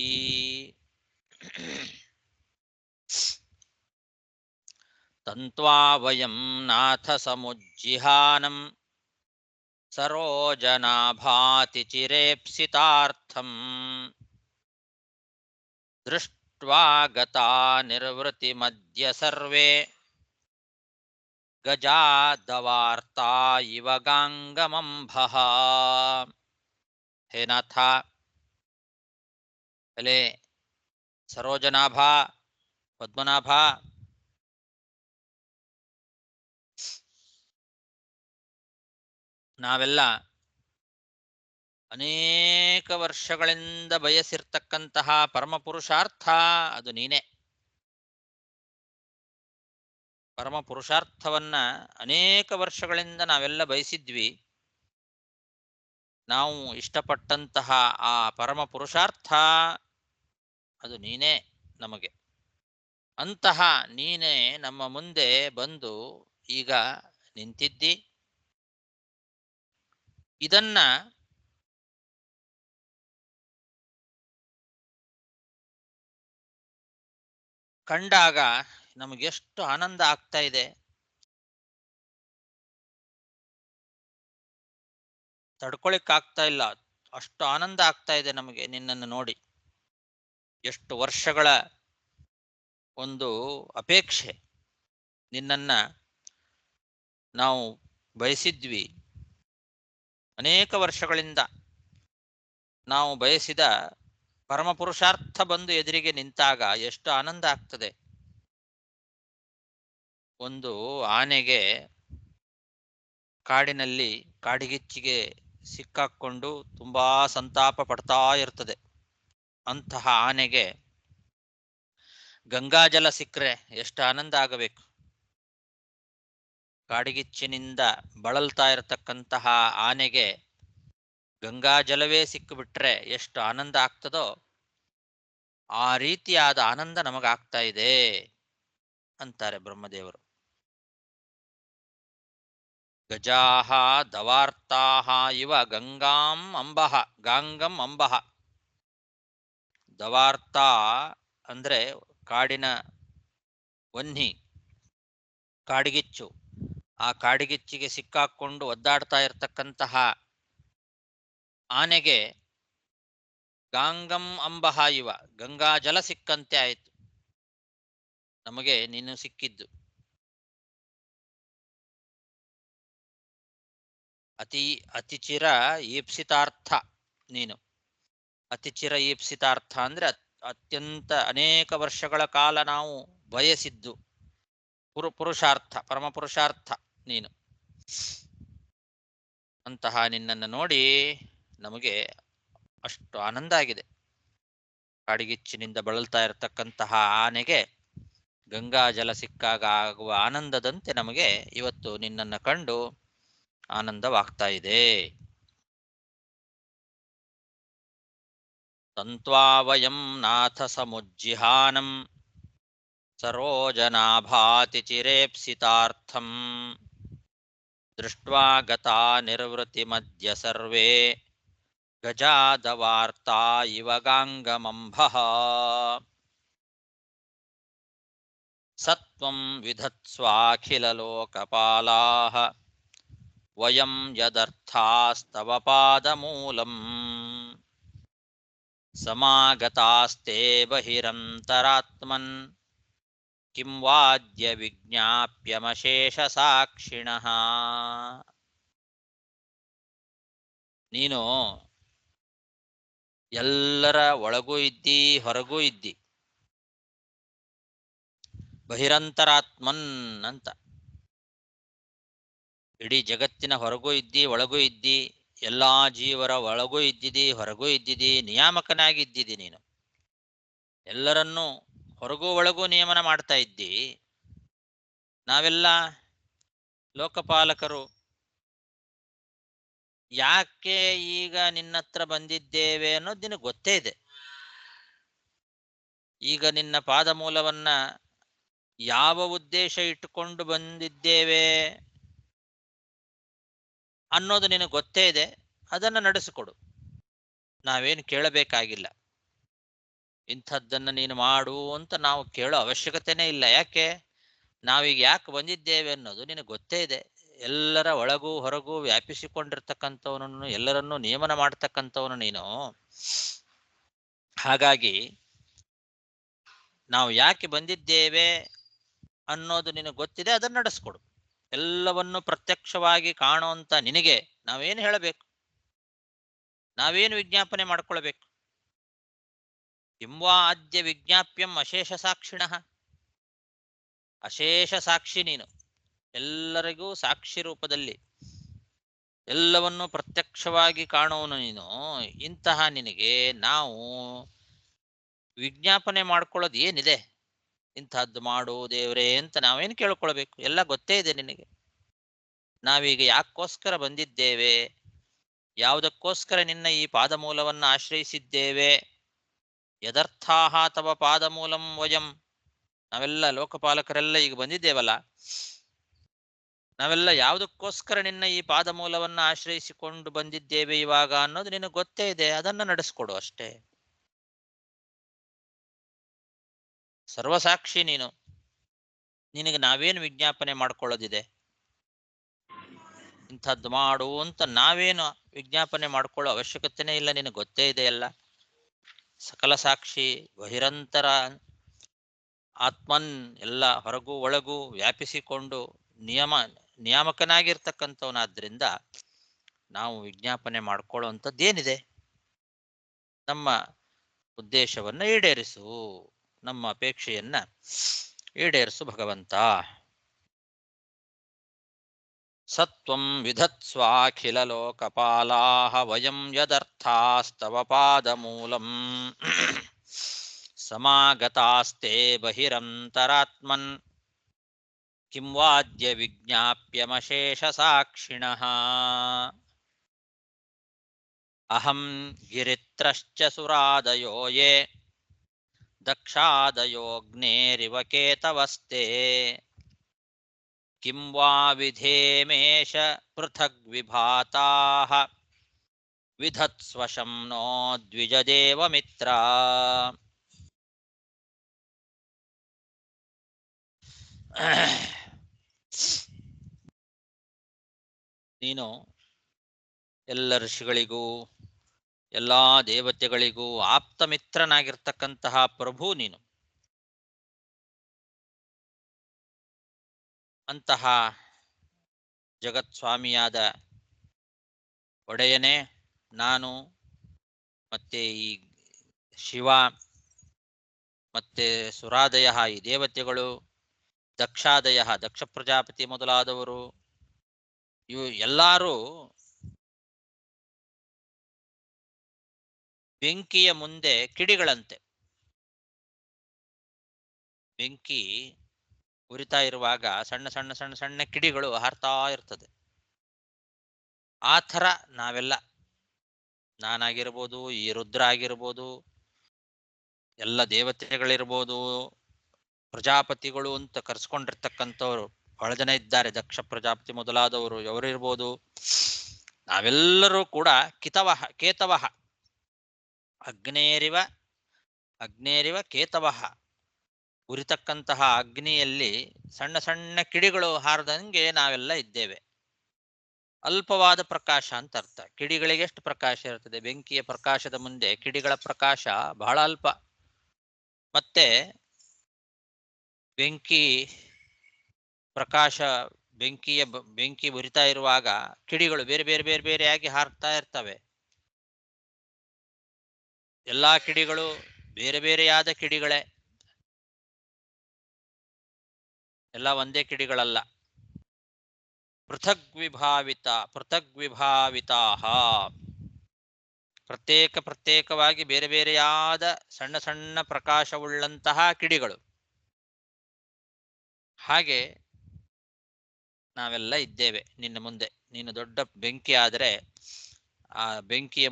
ತಂತ್ವಾ ವಯಂ ನಾಥ ಸಮುಜ್ಜಿಹಾನಂ ಸರೋಜನಾಭಾತಿ ಚಿರೇಪ್ಸಿತಾರ್ಥಂ ದೃಷ್ಟ್ವಾ ಗತಾ ನಿರ್ವೃತಿ ಮಧ್ಯ ಸರ್ವೇ ಗಜಾದವಾರ್ತಾ ಇವ ಗಾಂಗಮಂಭಃ. ಹೇ ನಾಥ, ಎಲೆ ಸರೋಜನಾಭ, ಪದ್ಮನಾಭ, ನಾವೆಲ್ಲ ಅನೇಕ ವರ್ಷಗಳಿಂದ ಬಯಸಿರ್ತಕ್ಕಂತಹ ಪರಮಪುರುಷಾರ್ಥ ಅದು ನೀನೇ. ಪರಮಪುರುಷಾರ್ಥವನ್ನ ಅನೇಕ ವರ್ಷಗಳಿಂದ ನಾವೆಲ್ಲ ಬಯಸಿದ್ವಿ. ನಾವು ಇಷ್ಟಪಟ್ಟಂತಹ ಆ ಪರಮಪುರುಷಾರ್ಥ ಅದು ನೀನೇ ನಮಗೆ. ಅಂತಹ ನೀನೇ ನಮ್ಮ ಮುಂದೆ ಬಂದು ಈಗ ನಿಂತಿದ್ದಿ. ಇದನ್ನ ಕಂಡಾಗ ನಮಗೆಷ್ಟು ಆನಂದ ಆಗ್ತಾ ಇದೆ. ತಡ್ಕೊಳಿಕ್ಕಾಗ್ತಾ ಇಲ್ಲ, ಅಷ್ಟು ಆನಂದ ಆಗ್ತಾ ಇದೆ ನಮಗೆ ನಿನ್ನನ್ನು ನೋಡಿ. ಎಷ್ಟು ವರ್ಷಗಳ ಒಂದು ಅಪೇಕ್ಷೆ, ನಿನ್ನನ್ನ ನಾವು ಬಯಸಿದ್ವಿ. ಅನೇಕ ವರ್ಷಗಳಿಂದ ನಾವು ಬಯಸಿದ ಪರಮಪುರುಷಾರ್ಥ ಬಂದು ಎದುರಿಗೆ ನಿಂತಾಗ ಎಷ್ಟು ಆನಂದ ಆಗ್ತದೆ. ಒಂದು ಆನೆಗೆ ಕಾಡಿನಲ್ಲಿ ಕಾಡಿಗಿಚ್ಚಿಗೆ ಸಿಕ್ಕಾಕೊಂಡು ತುಂಬಾ ಸಂತಾಪ ಪಡ್ತಾ ಇರ್ತದೆ. ಅಂತಹ ಆನೆಗೆ ಗಂಗಾಜಲ ಸಿಕ್ಕರೆ ಎಷ್ಟು ಆನಂದ ಆಗಬೇಕು. ಕಾಡಿಗಿಚ್ಚಿನಿಂದ ಬಳಲ್ತಾ ಇರತಕ್ಕಂತಹ ಆನೆಗೆ ಗಂಗಾಜಲವೇ ಸಿಕ್ಕಿಬಿಟ್ರೆ ಎಷ್ಟು ಆನಂದ ಆಗ್ತದೋ ಆ ರೀತಿಯಾದ ಆನಂದ ನಮಗಾಗ್ತಾ ಇದೆ ಅಂತಾರೆ ಬ್ರಹ್ಮದೇವರು. ಗಜಾಹ ದವಾರ್ತಾಹ ಇವ ಗಂಗಾಂ ಅಂಬಃ, ಗಾಂಗಂ ಅಂಬಃ. ದವಾರ್ತ ಅಂದ್ರೆ ಕಾಡಿನ ವನ್ನಿ, ಕಾಡಿಗಿಚ್ಚು. ಆ ಕಾಡಿಗಿಚ್ಚಿಗೆ ಸಿಕ್ಕಾಕೊಂಡು ಒದ್ದಾಡ್ತಾ ಇರತಕ್ಕಂತಹ ಆನೆಗೆ ಗಾಂಗಂ ಅಂಬಹ ಇವ, ಗಂಗಾ ಜಲ ಸಿಕ್ಕಂತೆ ಆಯಿತು. ನಮಗೆ ನೀನು ಸಿಕ್ಕಿದ್ದು ಅತಿಚಿರ ಈಪ್ಸಿತಾರ್ಥ. ನೀನು ಅತಿಚಿರ ಈಪ್ಸಿತಾರ್ಥ ಅಂದ್ರೆ ಅತ್ಯಂತ ಅನೇಕ ವರ್ಷಗಳ ಕಾಲ ನಾವು ಬಯಸಿದ್ದು ಪುರುಷಾರ್ಥ, ಪರಮಪುರುಷಾರ್ಥ ನೀನು. ಅಂತಹ ನಿನ್ನನ್ನು ನೋಡಿ ನಮಗೆ ಅಷ್ಟು ಆನಂದ ಆಗಿದೆ. ಕಾಡಿಗಿಚ್ಚಿನಿಂದ ಬಳಲ್ತಾ ಇರತಕ್ಕಂತಹ ಆನೆಗೆ ಗಂಗಾ ಜಲ ಸಿಕ್ಕಾಗ ಆಗುವ ಆನಂದದಂತೆ ನಮಗೆ ಇವತ್ತು ನಿನ್ನನ್ನು ಕಂಡು ಆನಂದವಾಗ್ತಾ ಇದೆ. ತಂತ್ವಾವಯಂ ನಾಥ ಸಮುಜ್ಜಿಹಾನಂ ಸರೋಜನಾಭಾತಿ ಚಿರೇಪ್ಸಿತಾರ್ಥಂ ದೃಷ್ಟ್ವಾ ಗತಾ ನಿರ್ವೃತಿಮದ್ಯ ಸರ್ವೇ ಗಜಾದವಾರ್ತಾ ಇವ ಗಾಂಗಮಂಭಃ. ಸತ್ವಂ ವಿಧತ್ಸ್ವಾಖಿಲಲೋಕಪಾಲಾಃ ವಯಂ ಯದರ್ಥಾಸ್ತವ ಪಾದಮೂಲಂ ಸಮಾಗತಾಸ್ತೆ ಬಹಿರಂತರಾತ್ಮನ್ ಕಿಂ ವಾದ್ಯ ವಿಜ್ಞಾಪ್ಯಮಶೇಷ ಸಾಕ್ಷಿಣಃ. ನೀನು ಎಲ್ಲರ ಒಳಗೂ ಇದ್ದಿ, ಹೊರಗೂ ಇದ್ದಿ. ಬಹಿರಂತರಾತ್ಮನ್ ಅಂತ ಇಡೀ ಜಗತ್ತಿನ ಹೊರಗೂ ಇದ್ದಿ, ಒಳಗೂ ಇದ್ದಿ. ಎಲ್ಲಾ ಜೀವರ ಒಳಗೂ ಇದ್ದಿದಿ, ಹೊರಗೂ ಇದ್ದಿದಿ. ನಿಯಾಮಕನಾಗಿ ಇದ್ದಿದಿ ನೀನು. ಎಲ್ಲರನ್ನೂ ಹೊರಗೂ ಒಳಗೂ ನಿಯಮನ ಮಾಡ್ತಾ ಇದ್ದಿ. ನಾವೆಲ್ಲ ಲೋಕಪಾಲಕರು. ಯಾಕೆ ಈಗ ನಿನ್ನತ್ರ ಬಂದಿದ್ದೇವೆ ಅನ್ನೋದು ನಿನಗೆ ಗೊತ್ತೇ ಇದೆ. ಈಗ ನಿನ್ನ ಪಾದಮೂಲವನ್ನ ಯಾವ ಉದ್ದೇಶ ಇಟ್ಟುಕೊಂಡು ಬಂದಿದ್ದೇವೆ ಅನ್ನೋದು ನಿನಗೆ ಗೊತ್ತೇ ಇದೆ. ಅದನ್ನು ನಡೆಸಿಕೊಡು. ನಾವೇನು ಕೇಳಬೇಕಾಗಿಲ್ಲ. ಇಂಥದ್ದನ್ನು ನೀನು ಮಾಡು ಅಂತ ನಾವು ಕೇಳೋ ಅವಶ್ಯಕತೆನೇ ಇಲ್ಲ. ಯಾಕೆ? ನಾವೀಗ ಯಾಕೆ ಬಂದಿದ್ದೇವೆ ಅನ್ನೋದು ನಿನಗೆ ಗೊತ್ತೇ ಇದೆ. ಎಲ್ಲರ ಒಳಗೂ ಹೊರಗೂ ವ್ಯಾಪಿಸಿಕೊಂಡಿರ್ತಕ್ಕಂಥವನನ್ನು, ಎಲ್ಲರನ್ನೂ ನಿಯಮನ ಮಾಡ್ತಕ್ಕಂಥವನು ನೀನು. ಹಾಗಾಗಿ ನಾವು ಯಾಕೆ ಬಂದಿದ್ದೇವೆ ಅನ್ನೋದು ನಿನಗೆ ಗೊತ್ತಿದೆ. ಅದನ್ನು ನಡೆಸ್ಕೊಡು. ಎಲ್ಲವನ್ನು ಪ್ರತ್ಯಕ್ಷವಾಗಿ ಕಾಣುವಂತ ನಿನಗೆ ನಾವೇನು ಹೇಳಬೇಕು? ನಾವೇನು ವಿಜ್ಞಾಪನೆ ಮಾಡ್ಕೊಳ್ಬೇಕು? ಕಿಂವಾ ಆದ್ಯ ವಿಜ್ಞಾಪ್ಯಂ ಅಶೇಷ ಸಾಕ್ಷಿಣಃ. ಅಶೇಷ ಸಾಕ್ಷಿ ನೀನು. ಎಲ್ಲರಿಗೂ ಸಾಕ್ಷಿ ರೂಪದಲ್ಲಿ ಎಲ್ಲವನ್ನು ಪ್ರತ್ಯಕ್ಷವಾಗಿ ಕಾಣುವನು ನೀನು. ಇಂತಹ ನಿನಗೆ ನಾವು ವಿಜ್ಞಾಪನೆ ಮಾಡ್ಕೊಳ್ಳೋದು ಏನಿದೆ? ಇಂಥದ್ದು ಮಾಡು ದೇವರೇ ಅಂತ ನಾವೇನು ಕೇಳ್ಕೊಳ್ಬೇಕು? ಎಲ್ಲ ಗೊತ್ತೇ ಇದೆ ನಿನಗೆ. ನಾವೀಗ ಯಾಕೋಸ್ಕರ ಬಂದಿದ್ದೇವೆ, ಯಾವುದಕ್ಕೋಸ್ಕರ ನಿನ್ನ ಈ ಪಾದಮೂಲವನ್ನು ಆಶ್ರಯಿಸಿದ್ದೇವೆ? ಯದರ್ಥಾಹ ತವ ಪಾದಮೂಲಂ ವಯಂ. ನಾವೆಲ್ಲ ಲೋಕಪಾಲಕರೆಲ್ಲ ಈಗ ಬಂದಿದ್ದೇವಲ್ಲ, ನಾವೆಲ್ಲ ಯಾವುದಕ್ಕೋಸ್ಕರ ನಿನ್ನ ಈ ಪಾದಮೂಲವನ್ನು ಆಶ್ರಯಿಸಿಕೊಂಡು ಬಂದಿದ್ದೇವೆ ಇವಾಗ ಅನ್ನೋದು ನಿನಗೆ ಗೊತ್ತೇ ಇದೆ. ಅದನ್ನು ನಡೆಸ್ಕೊಡು ಅಷ್ಟೇ. ಸರ್ವಸಾಕ್ಷಿ ನೀನು. ನಿನಗೆ ನಾವೇನು ವಿಜ್ಞಾಪನೆ ಮಾಡ್ಕೊಳ್ಳೋದಿದೆ? ಇಂಥದ್ದು ಮಾಡು ಅಂತ ನಾವೇನು ವಿಜ್ಞಾಪನೆ ಮಾಡ್ಕೊಳ್ಳೋ ಅವಶ್ಯಕತೆನೇ ಇಲ್ಲ. ನಿನಗೆ ಗೊತ್ತೇ ಇದೆ ಎಲ್ಲ. ಸಕಲ ಸಾಕ್ಷಿ, ಬಹಿರಂತರ ಆತ್ಮನ್, ಎಲ್ಲ ಹೊರಗೂ ಒಳಗೂ ವ್ಯಾಪಿಸಿಕೊಂಡು ನಿಯಾಮಕನಾಗಿರ್ತಕ್ಕಂಥವನಾದ್ರಿಂದ ನಾವು ವಿಜ್ಞಾಪನೆ ಮಾಡ್ಕೊಳ್ಳುವಂಥದ್ದೇನಿದೆ? ನಮ್ಮ ಉದ್ದೇಶವನ್ನು ಈಡೇರಿಸು, ನಮ್ಮ ಅಪೇಕ್ಷೆಯನ್ನ ಈಡೇರಿಸು ಭಗವಂತ. ಸತ್ವಂ ವಿಧತ್ಸ್ವಾಖಿಲ ಲೋಕಪಾಲಾಃ ವಯಂ ಯದರ್ಥಾಸ್ತವ ಪಾದಮೂಲಂ ಸಮಾಗತಾಸ್ತೆ ಬಹಿರಂತರಾತ್ಮನ್ ಕಿಂ ವಾದ್ಯ ವಿಜ್ಞಾಪ್ಯಮಶೇಷ ಸಾಕ್ಷಿಣಃ. ಅಹಂ ಗಿರಿತ್ರಶ್ಚ ಸುರಾದಯೋ ಯೇ ದಕ್ಷಾದಯೋಗ್ನೇರಿವ ಕೇತವಸ್ತೆ ಕಿಂ ವಾ ವಿಧೇಮೇಷ ಪೃಥಗ್ ವಿಭಾತಾಃ ವಿಧತ್ಸ್ವಶಂ ನೋ ದ್ವಿಜದೇವ ಮಿತ್ರ. ನೀನು ಎಲ್ಲ ಋಷಿಗಳಿಗೂ ಎಲ್ಲ ದೇವತೆಗಳಿಗೂ ಆಪ್ತ ಮಿತ್ರನಾಗಿರ್ತಕ್ಕಂತಹ ಪ್ರಭು ನೀನು. ಅಂತಹ ಜಗತ್ಸ್ವಾಮಿಯಾದ ಒಡೆಯನೇ ನಾನು, ಮತ್ತೆ ಈ ಶಿವ, ಮತ್ತೆ ಸುರಾದಯ ಈ ದೇವತೆಗಳು, ದಕ್ಷಾದಯ ದಕ್ಷ ಪ್ರಜಾಪತಿ ಮೊದಲಾದವರು, ಇವು ಎಲ್ಲರೂ ಬೆಂಕಿಯ ಮುಂದೆ ಕಿಡಿಗಳಂತೆ. ಬೆಂಕಿ ಉರಿತಾ ಇರುವಾಗ ಸಣ್ಣ ಸಣ್ಣ ಸಣ್ಣ ಸಣ್ಣ ಕಿಡಿಗಳು ಹಾರ್ತಾ ಇರ್ತದೆ. ಆ ಥರ ನಾವೆಲ್ಲ, ನಾನಾಗಿರ್ಬೋದು, ಈ ರುದ್ರ ಆಗಿರ್ಬೋದು, ಎಲ್ಲ ದೇವತೆಗಳಿರ್ಬೋದು, ಪ್ರಜಾಪತಿಗಳು ಅಂತ ಕರೆಸ್ಕೊಂಡಿರ್ತಕ್ಕಂಥವ್ರು ಬಹಳ ಜನ ಇದ್ದಾರೆ, ದಕ್ಷ ಪ್ರಜಾಪತಿ ಮೊದಲಾದವರು ఎవರಿರ್ಬೋದು. ನಾವೆಲ್ಲರೂ ಕೂಡ ಕಿತವಹ ಕೇತವಹ ಅಗ್ನೇರಿವ ಕೇತವಹ, ಉರಿತಕ್ಕಂತಹ ಅಗ್ನಿಯಲ್ಲಿ ಸಣ್ಣ ಸಣ್ಣ ಕಿಡಿಗಳು ಹಾರದಂಗೆ ನಾವೆಲ್ಲ ಇದ್ದೇವೆ. ಅಲ್ಪವಾದ ಪ್ರಕಾಶ ಅಂತ ಅರ್ಥ. ಕಿಡಿಗಳಿಗೆ ಎಷ್ಟು ಪ್ರಕಾಶ ಇರ್ತದೆ? ಬೆಂಕಿಯ ಪ್ರಕಾಶದ ಮುಂದೆ ಕಿಡಿಗಳ ಪ್ರಕಾಶ ಬಹಳ ಅಲ್ಪ. ಮತ್ತೆ ಬೆಂಕಿ ಪ್ರಕಾಶ, ಬೆಂಕಿ ಉರಿತಾ ಇರುವಾಗ ಕಿಡಿಗಳು ಬೇರೆ ಬೇರೆ ಬೇರೆ ಬೇರೆಯಾಗಿ ಹಾರ್ತಾ ಇರ್ತವೆ. ಎಲ್ಲಾ ಕಿಡಿಗಳು ಬೇರೆ ಬೇರೆಯಾದ ಕಿಡಿಗಳೇ, ಎಲ್ಲ ಒಂದೇ ಕಿಡಿಗಳಲ್ಲ. ಪೃಥಗ್ ವಿಭಾವಿತಾಹ, ಪ್ರತ್ಯೇಕವಾಗಿ ಬೇರೆ ಬೇರೆಯಾದ ಸಣ್ಣ ಸಣ್ಣ ಪ್ರಕಾಶವುಳ್ಳಂತಹ ಕಿಡಿಗಳು. ಹಾಗೆ ನಾವೆಲ್ಲ ಇದ್ದೇವೆ ನಿನ್ನ ಮುಂದೆ. ನೀನು ದೊಡ್ಡ ಬೆಂಕಿ ಆದರೆ ಆ ಬೆಂಕಿಯ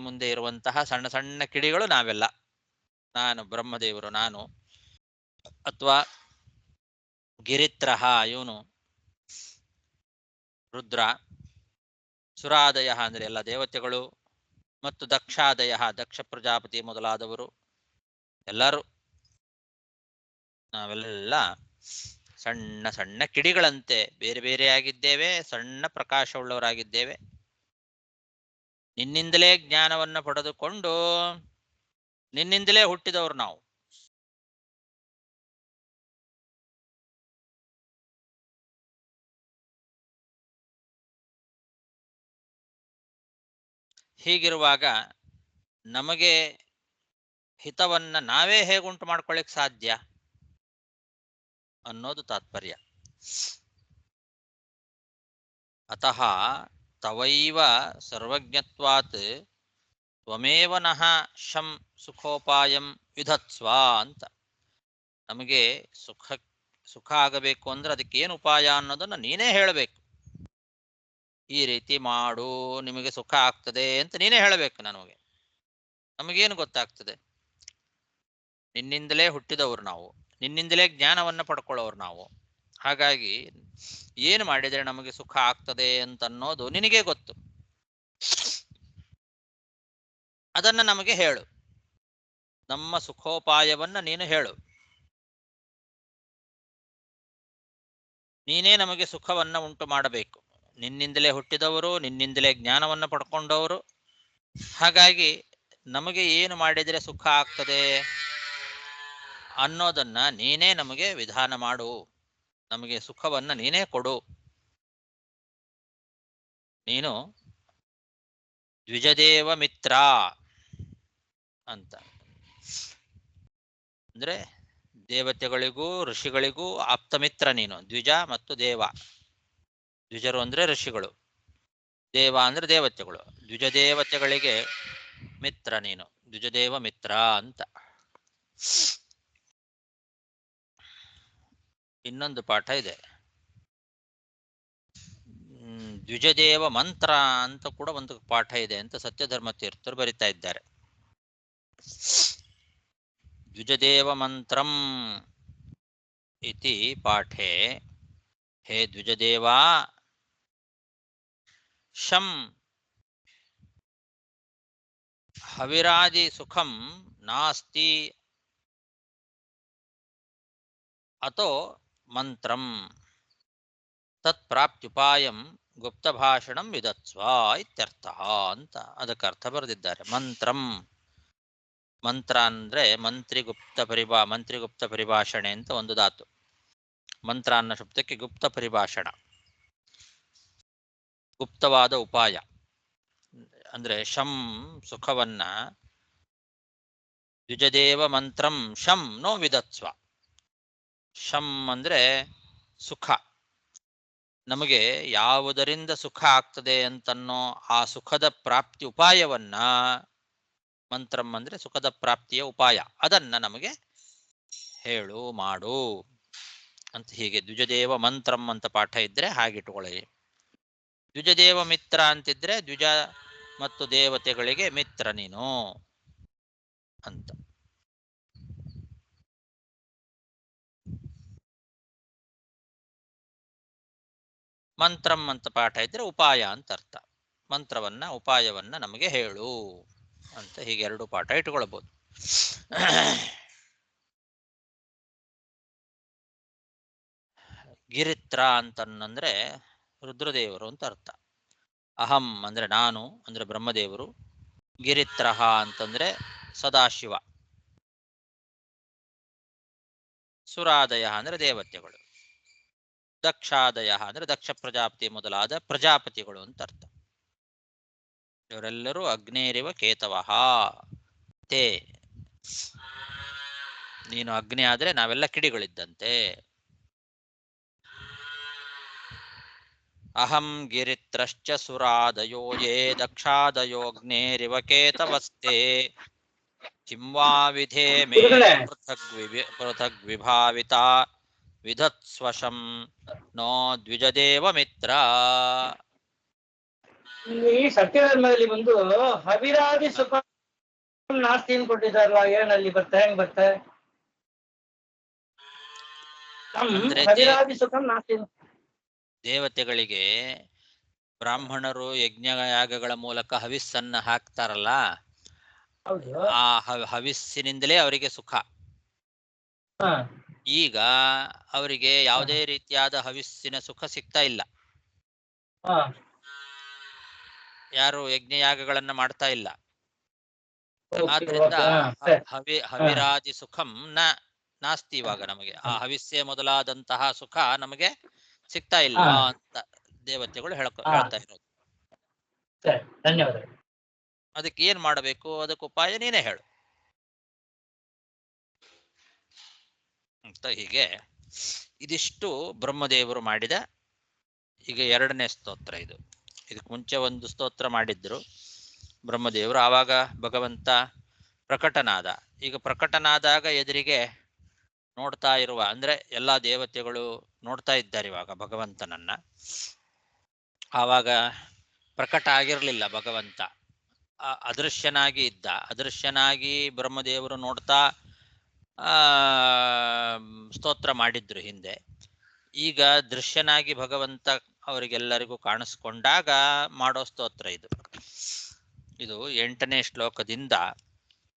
ಮುಂದೆ ಇರುವಂತಹ ಸಣ್ಣ ಸಣ್ಣ ಕಿಡಿಗಳು ನಾವೆಲ್ಲ. ನಾನು ಬ್ರಹ್ಮದೇವರು, ನಾನು ಅಥವಾ ಗಿರಿತ್ರಹ ಇವನು ರುದ್ರ, ಸುರಾದಯ ಅಂದರೆ ಎಲ್ಲ ದೇವತೆಗಳು, ಮತ್ತು ದಕ್ಷಾದಯ ದಕ್ಷ ಪ್ರಜಾಪತಿ ಮೊದಲಾದವರು ಎಲ್ಲರೂ ನಾವೆಲ್ಲ ಸಣ್ಣ ಸಣ್ಣ ಕಿಡಿಗಳಂತೆ ಬೇರೆ ಬೇರೆಯಾಗಿದ್ದೇವೆ, ಸಣ್ಣ ಪ್ರಕಾಶವುಳ್ಳವರಾಗಿದ್ದೇವೆ. ನಿನ್ನಿಂದಲೇ ಜ್ಞಾನವನ್ನು ಪಡೆದುಕೊಂಡು ನಿನ್ನಿಂದಲೇ ಹುಟ್ಟಿದವರು ನಾವು. ಹೀಗಿರುವಾಗ ನಮಗೆ ಹಿತವನ್ನ ನಾವೇ ಹೇಗುಂಟು ಮಾಡ್ಕೊಳ್ಳಿಕ್ ಸಾಧ್ಯ ಅನ್ನೋದು ತಾತ್ಪರ್ಯ. ಅತಃ ತವೈವ ಸರ್ವಜ್ಞತ್ವಾತ್ ತ್ವಮೇವ ನಃ ಶಂ ಸುಖೋಪಾಯಂ ವಿಧತ್ಸ್ವ ಅಂತ. ನಮಗೆ ಸುಖ ಆಗಬೇಕು ಅಂದ್ರೆ ಅದಕ್ಕೆ ಏನು ಉಪಾಯ ಅನ್ನೋದನ್ನ ನೀನೇ ಹೇಳಬೇಕು. ಈ ರೀತಿ ಮಾಡು, ನಿಮಗೆ ಸುಖ ಆಗ್ತದೆ ಅಂತ ನೀನೇ ಹೇಳಬೇಕು. ನಮಗೇನು ಗೊತ್ತಾಗ್ತದೆ? ನಿನ್ನಿಂದಲೇ ಹುಟ್ಟಿದವರು ನಾವು, ನಿನ್ನಿಂದಲೇ ಜ್ಞಾನವನ್ನು ಪಡ್ಕೊಳ್ಳೋರು ನಾವು. ಹಾಗಾಗಿ ಏನು ಮಾಡಿದರೆ ನಮಗೆ ಸುಖ ಆಗ್ತದೆ ಅಂತ ಅನ್ನೋದು ನಿನಗೇ ಗೊತ್ತು. ಅದನ್ನ ನಮಗೆ ಹೇಳು. ನಮ್ಮ ಸುಖೋಪಾಯವನ್ನ ನೀನು ಹೇಳು. ನೀನೇ ನಮಗೆ ಸುಖವನ್ನ ಉಂಟು ಮಾಡಬೇಕು. ನಿನ್ನಿಂದಲೇ ಹುಟ್ಟಿದವರು, ನಿನ್ನಿಂದಲೇ ಜ್ಞಾನವನ್ನ ಪಡ್ಕೊಂಡವರು. ಹಾಗಾಗಿ ನಮಗೆ ಏನು ಮಾಡಿದರೆ ಸುಖ ಆಗ್ತದೆ ಅನ್ನೋದನ್ನ ನೀನೇ ನಮಗೆ ವಿಧಾನ ಮಾಡು. ನಮಗೆ ಸುಖವನ್ನ ನೀನೇ ಕೊಡು. ನೀನು ದ್ವಿಜದೇವ ಮಿತ್ರ ಅಂತ. ಅಂದ್ರೆ ದೇವತೆಗಳಿಗೂ ಋಷಿಗಳಿಗೂ ಆಪ್ತಮಿತ್ರ ನೀನು. ದ್ವಿಜ ಮತ್ತು ದೇವ. ದ್ವಿಜರು ಅಂದ್ರೆ ಋಷಿಗಳು, ದೇವ ಅಂದ್ರೆ ದೇವತೆಗಳು. ದ್ವಿಜದೇವತೆಗಳಿಗೆ ಮಿತ್ರ ನೀನು, ದ್ವಿಜದೇವ ಮಿತ್ರ ಅಂತ. ಇನ್ನೊಂದು ಪಾಠ ಇದೆ, ದ್ವಿಜದೇವ ಮಂತ್ರ ಅಂತ ಕೂಡ ಒಂದು ಪಾಠ ಇದೆ ಅಂತ ಸತ್ಯಧರ್ಮ ತೀರ್ಥರು ಬರಿತಾ ಇದ್ದಾರೆ. ದ್ವಿಜದೇವ ಮಂತ್ರಂ ಇತಿ ಪಾಠೆ ಹೇ ದ್ವಿಜದೇವಾ ಶಂ ಹವಿರಾದಿ ಸುಖಂ ನಾಸ್ತಿ ಅತೋ ಮಂತ್ರಂ ತತ್ ಪ್ರಾಪ್ತ್ಯುಪಾಯಂ ಗುಪ್ತ ಭಾಷಣಂ ವಿಧತ್ಸ್ವ ಇತ್ಯರ್ಥ ಅಂತ ಅದಕ್ಕೆ ಅರ್ಥ ಬರೆದಿದ್ದಾರೆ. ಮಂತ್ರಂ, ಮಂತ್ರ ಅಂದ್ರೆ ಮಂತ್ರಿಗುಪ್ತ ಪರಿಭಾಷಣೆ ಅಂತ ಒಂದು ಧಾತು. ಮಂತ್ರ ಅನ್ನೋ ಶಬ್ದಕ್ಕೆ ಗುಪ್ತ ಪರಿಭಾಷಣ, ಗುಪ್ತವಾದ ಉಪಾಯ. ಅಂದ್ರೆ ಶಂ ಸುಖವನ್ನ, ದ್ವಿಜದೇವ ಮಂತ್ರಂ ಶಂ ನೋ ವಿಧತ್ಸ್ವ. ಶಂ ಅಂದ್ರೆ ಸುಖ, ನಮಗೆ ಯಾವುದರಿಂದ ಸುಖ ಆಗ್ತದೆ ಅಂತನ್ನೋ ಆ ಸುಖದ ಪ್ರಾಪ್ತಿ ಉಪಾಯವನ್ನ, ಮಂತ್ರಂ ಅಂದ್ರೆ ಸುಖದ ಪ್ರಾಪ್ತಿಯ ಉಪಾಯ, ಅದನ್ನ ನಮಗೆ ಹೇಳು ಮಾಡು ಅಂತ. ಹೀಗೆ ದ್ವಿಜದೇವ ಮಂತ್ರಂ ಅಂತ ಪಾಠ ಇದ್ರೆ ಹಾಗಿಟ್ಕೊಳ್ಳಿ. ದ್ವಿಜದೇವ ಮಿತ್ರ ಅಂತಿದ್ರೆ ದ್ವಿಜ ಮತ್ತು ದೇವತೆಗಳಿಗೆ ಮಿತ್ರ ನೀನು ಅಂತ. ಮಂತ್ರಂ ಅಂತ ಪಾಠ ಇದ್ರೆ ಉಪಾಯ ಅಂತ ಅರ್ಥ. ಮಂತ್ರವನ್ನ ಉಪಾಯವನ್ನ ನಮಗೆ ಹೇಳು ಅಂತ. ಹೀಗೆ ಎರಡು ಪಾಠ ಇಟ್ಕೊಳ್ಬಹುದು. ಗಿರಿತ್ರ ಅಂತಂದ್ರೆ ರುದ್ರದೇವರು ಅಂತ ಅರ್ಥ. ಅಹಂ ಅಂದ್ರೆ ನಾನು ಅಂದ್ರೆ ಬ್ರಹ್ಮದೇವರು. ಗಿರಿತ್ರಹ ಅಂತಂದ್ರೆ ಸದಾಶಿವ. ಸುರಾದಯ ಅಂದ್ರೆ ದೇವತೆಗಳು. ದಕ್ಷಾದಯ ಅಂದ್ರೆ ದಕ್ಷ ಪ್ರಜಾಪತಿ ಮೊದಲಾದ ಪ್ರಜಾಪತಿಗಳು ಅಂತ ಅರ್ಥ. ಇವರೆಲ್ಲರೂ ಅಗ್ನೇರಿವ ಕೇತವಃ ತೇ. ನೀನು ಅಗ್ನಿ ಆದ್ರೆ ನಾವೆಲ್ಲ ಕಿಡಿಗಳಿದ್ದಂತೆ. ಅಹಂ ಗಿರಿತ್ರಶ್ಚ ಸುರಾದಯೋ ಯೇ ದಕ್ಷಾದಯೋಗ್ನೇರಿವ ಕೇತವಸ್ತೆ ಕಿಂವಾ ವಿಧೇ ಮೇ ಪೃಥಗ್ ವಿಭಾವಿತ ವಿಧತ್ಸ್ವಶಂ ನೋ ದ್ವಿಜದೇವ ಮಿತ್ರ.
ಈ ಸತ್ಯಧರ್ಮದಲ್ಲಿ ಬಂದು ಹವಿರಾದಿ ಸುಖ ನಾಸ್ತಿ ಅಂತ ಕೊಟ್ಟಿದ್ದಾರಲ್ಲ, ಏನಲ್ಲಿ ಬರ್ತಾ ಹೆಂಗ್ ಬರ್ತಾ? ಹವಿರಾದಿ ಸುಖ ನಾಸ್ತಿ.
ದೇವತೆಗಳಿಗೆ ಬ್ರಾಹ್ಮಣರು ಯಜ್ಞ ಯಾಗಗಳ ಮೂಲಕ ಹವಿಸ್ಸನ್ನ ಹಾಕ್ತಾರಲ್ಲ, ಆ ಹವಿಸ್ಸಿನಿಂದಲೇ ಅವರಿಗೆ ಸುಖ. ಈಗ ಅವರಿಗೆ ಯಾವುದೇ ರೀತಿಯಾದ ಹವಿಸ್ಸಿನ ಸುಖ ಸಿಗ್ತಾ ಇಲ್ಲ. ಯಾರು ಯಜ್ಞ ಯಾಗಗಳನ್ನ ಮಾಡ್ತಾ ಇಲ್ಲ. ಆದ್ರಿಂದ ಹವಿರಾದಿ ಸುಖಂ ನಾಸ್ತಿ. ಇವಾಗ ನಮಗೆ ಆ ಹವಿಸ್ಸೆ ಮೊದಲಾದಂತಹ ಸುಖ ನಮಗೆ ಸಿಗ್ತಾ ಇಲ್ವಾ ಅಂತ ದೇವತೆಗಳು ಹೇಳ್ತಾ ಇರೋದು.
ಧನ್ಯವಾದ.
ಅದಕ್ಕೆ ಏನ್ ಮಾಡಬೇಕು, ಅದಕ್ಕೆ ಉಪಾಯ ನೀನೇ ಹೇಳು ಅಂತ. ಹೀಗೆ ಇದಿಷ್ಟು ಬ್ರಹ್ಮದೇವರು ಮಾಡಿದ ಈಗ ಎರಡನೇ ಸ್ತೋತ್ರ. ಇದಕ್ಕೆ ಮುಂಚೆ ಒಂದು ಸ್ತೋತ್ರ ಮಾಡಿದ್ರು ಬ್ರಹ್ಮದೇವರು. ಆವಾಗ ಭಗವಂತ ಪ್ರಕಟನಾದ. ಈಗ ಪ್ರಕಟನಾದಾಗ ಎದುರಿಗೆ ನೋಡ್ತಾ ಇರುವ ಅಂದ್ರೆ ಎಲ್ಲಾ ದೇವತೆಗಳು ನೋಡ್ತಾ ಇದ್ದಾರೆ ಇವಾಗ ಭಗವಂತನನ್ನ. ಆವಾಗ ಪ್ರಕಟ ಆಗಿರ್ಲಿಲ್ಲ ಭಗವಂತ, ಅದೃಶ್ಯನಾಗಿ ಇದ್ದ. ಅದೃಶ್ಯನಾಗಿ ಬ್ರಹ್ಮದೇವರು ನೋಡ್ತಾ ಸ್ತೋತ್ರ ಮಾಡಿದ್ರು ಹಿಂದೆ. ಈಗ ದೃಶ್ಯನಾಗಿ ಭಗವಂತ ಅವರಿಗೆಲ್ಲರಿಗೂ ಕಾಣಿಸ್ಕೊಂಡಾಗ ಮಾಡೋ ಸ್ತೋತ್ರ ಇದು. 8ನೇ ಶ್ಲೋಕದಿಂದ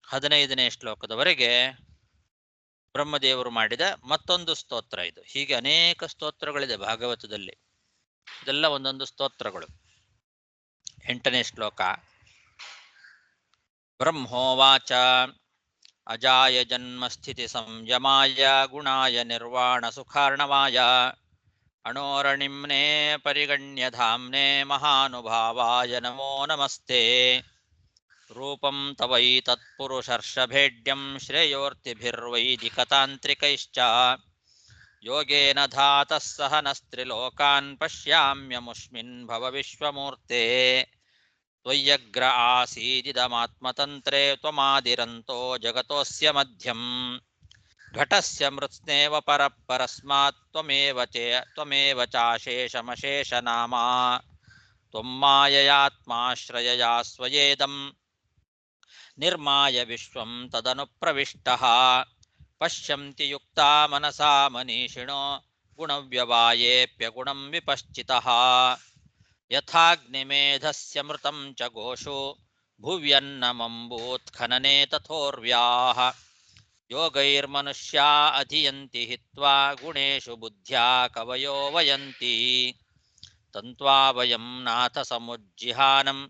15ನೇ ಶ್ಲೋಕದವರೆಗೆ ಬ್ರಹ್ಮದೇವರು ಮಾಡಿದ ಮತ್ತೊಂದು ಸ್ತೋತ್ರ ಇದು. ಹೀಗೆ ಅನೇಕ ಸ್ತೋತ್ರಗಳಿದೆ ಭಾಗವತದಲ್ಲಿ. ಇದೆಲ್ಲ ಒಂದೊಂದು ಸ್ತೋತ್ರಗಳು. 8ನೇ ಶ್ಲೋಕ. ಬ್ರಹ್ಮೋವಾಚ ಅಜಾಯ ಜನ್ಮ ಸ್ಥಿತಿ ಸಂಯಮಾಯ ಗುಣಾಯ ನಿರ್ವಾಣ ಸುಖಾರ್ಣವಾಯ ಅಣೋರಣಿಮ್ನೇ ಪರಿಗಣ್ಯಧಾಮ್ನೇ ಮಹಾನುಭಾವಾಯ ನಮೋ ನಮಸ್ತೆ. ರೂಪಂ ತವೈ ತತ್ಪುರುಷರ್ಷಭೇಡ್ಯಂ ಶ್ರೇಯೋರ್ತಿಭಿರ್ವೈದಿಕತಾಂತ್ರಿಕೈಶ್ಚ ಯೋಗೇನ ಧಾತಃ ಸಹನಸ್ತ್ರಿಲೋಕಾನ್ ಪಶ್ಯಾಮ್ಯಮುಷ್ಮಿನ್ ಭವ ವಿಶ್ವಮೂರ್ತೆ. ತ್ವಯ್ಯಗ್ರ ಆಸೀದಿದಮಾತ್ಮತಂತ್ರೇ ತ್ವಮಾದಿರಂತೋ ಜಗತೋಸ್ಯ ಮಧ್ಯಂ ಘಟಸ್ಯ ಮೃತ್ಸ್ನೇವ ಪರಸ್ಮಾತ್ ತ್ವಮೇವ ಚಾಶೇಷಮಶೇಷನಾಮ ತ್ವಂ ಮಾಯಯಾತ್ಮಾಶ್ರಯಯಾ ಸ್ವಯೇದಂ ನಿರ್ಮಾಯ ವಿಶ್ವಂ ತದನುಪ್ರವಿಷ್ಟಃ ಪಶ್ಯಂತಿ ಯುಕ್ತಾ ಮನಸಾ ಮನೀಷಿಣೋ ಗುಣವ್ಯವಾಯೇಪ್ಯಗುಣಂ ವಿಪಶ್ಚಿತಃ ಯಥಾಗ್ನಿಮೇಧಸ್ಯ ಮೃತಂ ಚ ಘೋಷೋ ಭುವ್ಯನ್ನಮಂಬೂತ್ಖನನೆ ತಥೋರ್ವ್ಯಾಃ ಯೋಗೈರ್ಮನುಷ್ಯಾ ಅಧಿಯಂತಿ ಹಿತ್ವಾ ಗುಣೇಶು ಬುದ್ಧ್ಯಾ ಕವಯೋ ವಯಂತಿ ತಂತ್ವಾ ವಯಂ ನಾಥ ಸಮುಜ್ಜಿಹಾನಂ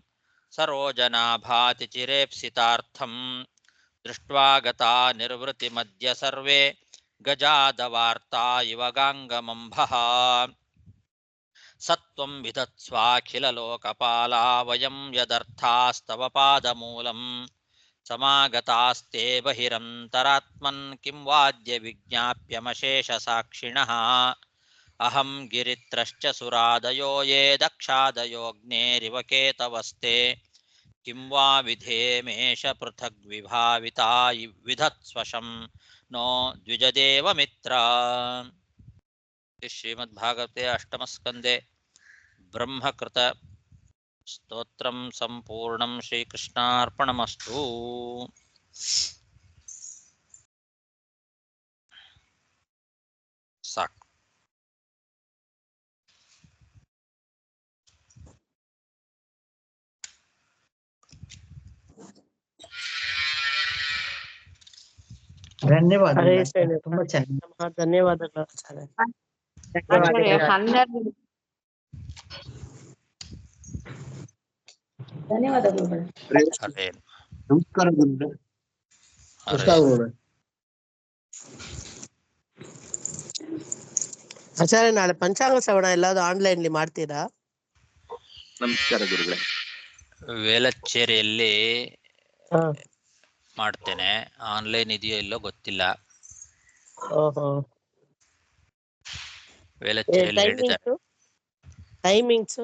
ಸರೋಜನಾ ಭಾತಿ ಚಿರೇಪ್ಸಿತಾರ್ಥಂ ದೃಷ್ಟ್ವಾ ಗತಾ ನಿರ್ವೃತಿ ಮಧ್ಯ ಸರ್ವೇ ಗಜಾದವಾರ್ತಾ ಇವ ಗಾಂಗಮಂಭಃ ಸತ್ವಂ ವಿಧತ್ಸ್ವಾಖಿಲ ಲೋಕಪಾಲಾ ವಯಂ ಯದರ್ಥಾಸ್ತವ ಪಾದಮೂಲಂ ಸಮಾಗತಾಸ್ತೆ ಬಹಿರಂತರಾತ್ಮನ್ ಕಿಂ ವಾದ್ಯ ವಿಜ್ಞಾಪ್ಯಮಶೇಷ ಸಾಕ್ಷಿಣಃ ಅಹಂ ಗಿರಿತ್ರಶ್ಚ ಸುರಾದಯೋ ಯೇ ದಕ್ಷಾದಯೋಗ್ನೇರಿವ ಕೇತವಸ್ತೆ ಕಿಂ ವಾ ವಿಧೇಮೇಷ ಪೃಥಗ್ ವಿಭಾವಿತಾ ವಿಧತ್ಸ್ವಶಂ ನೋ ದ್ವಿಜದೇವ ಮಿತ್ರ. ಶ್ರೀಮದ್ಭಾಗವತೆ ಅಷ್ಟಮಸ್ಕಂದೆ ಬ್ರಹ್ಮಕೃತ ಸ್ತೋತ್ರಂ ಸಂಪೂರ್ಣಂ. ಶ್ರೀಕೃಷ್ಣಾರ್ಪಣಮಸ್ತು. ಸಾಕು.
ಧನ್ಯವಾದಗಳು. ತುಂಬಾ
ಧನ್ಯವಾದಗಳು ಆಚಾರ್ಯ.
ಚೆನ್ನಾಗಿ
ಧನ್ಯವಾದಗಳು.
ಹರೇ
ನಮಸ್ಕಾರ ಗುರುಗಳೇ.
ಹರೇ.
ಆಚಾರ್ಯ, ನಾಳೆ ಪಂಚಾಂಗ ಶ್ರವಣ ಎಲ್ಲಾದ್ರೂ ಆನ್ಲೈನ್ ಮಾಡ್ತೀರಾ?
ನಮಸ್ಕಾರ ಗುರುಗಳೇ.
ವೇಲಚ್ಚೇರಿಯಲ್ಲಿ
ಹಾ.
ಮಾಡ್ತೇನೆ. ಆನ್ಲೈನ್ ಇದೆಯೋ ಇಲ್ಲೋ ಗೊತ್ತಿಲ್ಲ.
ಓಹೋ.
ವೇಲಚ್ಚೇರಿಯಲ್ಲಿ ಹೇಳಿದ್ದಾರೆ.
ಟೈಮಿಂಗ್ಸ್